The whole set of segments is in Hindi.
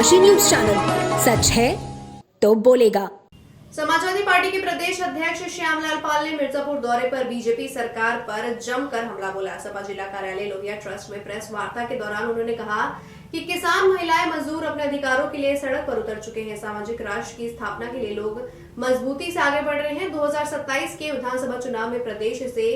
डनकाशी न्यूज चैनल, सच है तो बोलेगा। समाजवादी पार्टी के प्रदेश अध्यक्ष श्यामलाल पाल ने मिर्जापुर दौरे पर बीजेपी सरकार पर जमकर हमला बोला। सपा जिला कार्यालय लोहिया ट्रस्ट में प्रेस वार्ता के दौरान उन्होंने कहा कि किसान, महिलाएं, मजदूर अपने अधिकारों के लिए सड़क पर उतर चुके हैं। सामाजिक राष्ट्र की स्थापना के लिए लोग मजबूती से आगे बढ़ रहे हैं। 2027 के विधानसभा चुनाव में प्रदेश से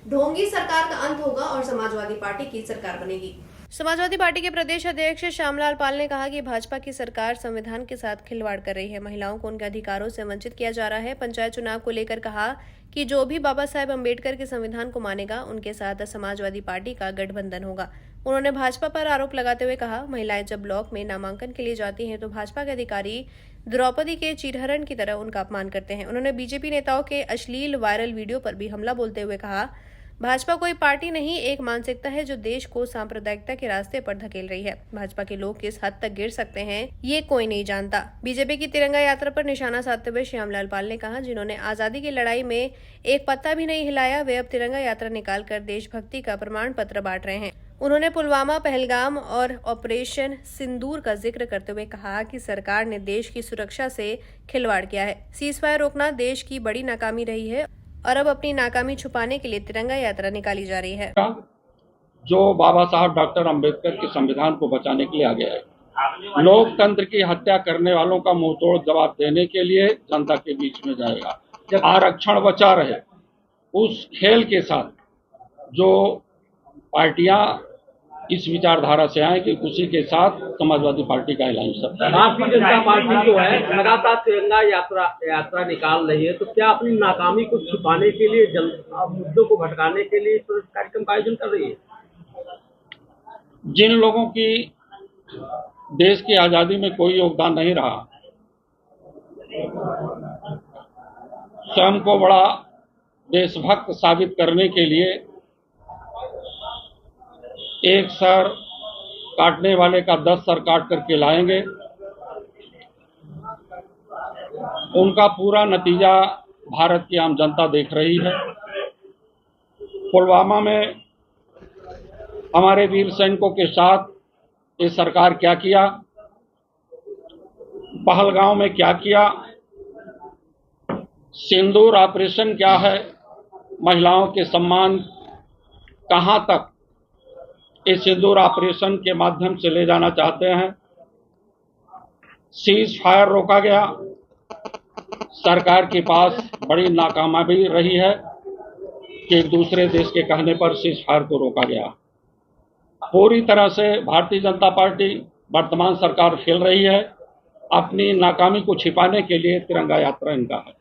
ढोंगी सरकार का अंत होगा और समाजवादी पार्टी की सरकार बनेगी। समाजवादी पार्टी के प्रदेश अध्यक्ष श्यामलाल पाल ने कहा कि भाजपा की सरकार संविधान के साथ खिलवाड़ कर रही है। महिलाओं को उनके अधिकारों से वंचित किया जा रहा है। पंचायत चुनाव को लेकर कहा कि जो भी बाबा साहेब अम्बेडकर के संविधान को मानेगा, उनके साथ समाजवादी पार्टी का गठबंधन होगा। उन्होंने भाजपा पर आरोप लगाते हुए कहा, महिलाएं जब ब्लॉक में नामांकन के लिए जाती हैं तो भाजपा के अधिकारी द्रौपदी के चीरहरण की तरह उनका अपमान करते हैं। उन्होंने बीजेपी नेताओं के अश्लील वायरल वीडियो पर भी हमला बोलते हुए कहा, भाजपा कोई पार्टी नहीं, एक मानसिकता है जो देश को सांप्रदायिकता के रास्ते पर धकेल रही है। भाजपा के लोग किस हद तक गिर सकते हैं ये कोई नहीं जानता। बीजेपी की तिरंगा यात्रा पर निशाना साधते हुए श्यामलाल पाल ने कहा, जिन्होंने आजादी की लड़ाई में एक पत्ता भी नहीं हिलाया, वे अब तिरंगा यात्रा निकालकर देशभक्ति का प्रमाण पत्र बांट रहे हैं। उन्होंने पुलवामा, पहलगाम और ऑपरेशन सिंदूर का जिक्र करते हुए कहा कि सरकार ने देश की सुरक्षा से खिलवाड़ किया है। सीजफायर रोकना देश की बड़ी नाकामी रही है और अब अपनी नाकामी छुपाने के लिए तिरंगा यात्रा निकाली जा रही है। जो बाबा साहब डॉक्टर अंबेडकर के संविधान को बचाने के लिए आगे आए, लोकतंत्र की हत्या करने वालों का मुंहतोड़ जवाब देने के लिए जनता के बीच में जाएगा। जब आरक्षण बचा रहे, उस खेल के साथ जो पार्टियां इस विचारधारा से आए कि उसी के साथ समाजवादी पार्टी का ऐलान सकता है। भारतीय जनता पार्टी जो है लगातार तिरंगा यात्रा निकाल रही है, तो क्या अपनी नाकामी को छुपाने के लिए, मुद्दों को भटकाने के लिए इस कार्यक्रम का आयोजन कर रही है? जिन लोगों की देश की आजादी में कोई योगदान नहीं रहा, स्वयं को बड़ा देशभक्त साबित करने के लिए एक सर काटने वाले का 10 सर काट करके लाएंगे, उनका पूरा नतीजा भारत की आम जनता देख रही है। पुलवामा में हमारे वीर सैनिकों के साथ ये सरकार क्या किया, पहलगाम में क्या किया, सिंदूर ऑपरेशन क्या है, महिलाओं के सम्मान कहां तक इस सिंदूर ऑपरेशन के माध्यम से ले जाना चाहते हैं। सीज फायर रोका गया, सरकार के पास बड़ी नाकामयाबी रही है कि एक दूसरे देश के कहने पर सीज फायर को रोका गया। पूरी तरह से भारतीय जनता पार्टी वर्तमान सरकार खेल रही है, अपनी नाकामी को छिपाने के लिए तिरंगा यात्रा इनका है।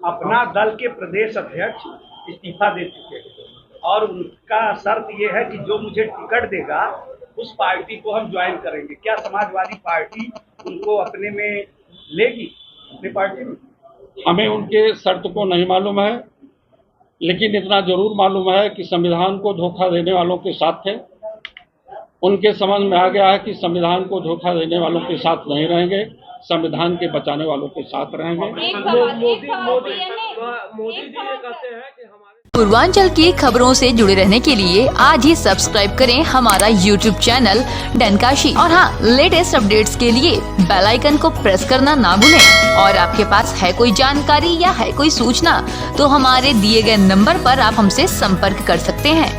अपना दल के प्रदेश अध्यक्ष इस्तीफा दे चुके हैं और उनका शर्त ये है कि जो मुझे टिकट देगा उस पार्टी को हम ज्वाइन करेंगे। क्या समाजवादी पार्टी उनको अपने में लेगी, अपनी पार्टी में? हमें उनके शर्त को नहीं मालूम है, लेकिन इतना जरूर मालूम है कि संविधान को धोखा देने वालों के साथ थे। उनके समझ में आ गया है कि संविधान को धोखा देने वालों के साथ नहीं रहेंगे, संविधान के बचाने वालों के साथ रहेंगे। मोदी जी ये कहते हैं कि हमारे पूर्वांचल की खबरों से जुड़े रहने के लिए आज ही सब्सक्राइब करें हमारा YouTube चैनल डनकाशी और हाँ, लेटेस्ट अपडेट्स के लिए बेल आइकन को प्रेस करना ना भूलें। और आपके पास है कोई जानकारी या है कोई सूचना तो हमारे दिए गए नंबर पर आप हमसे संपर्क कर सकते हैं।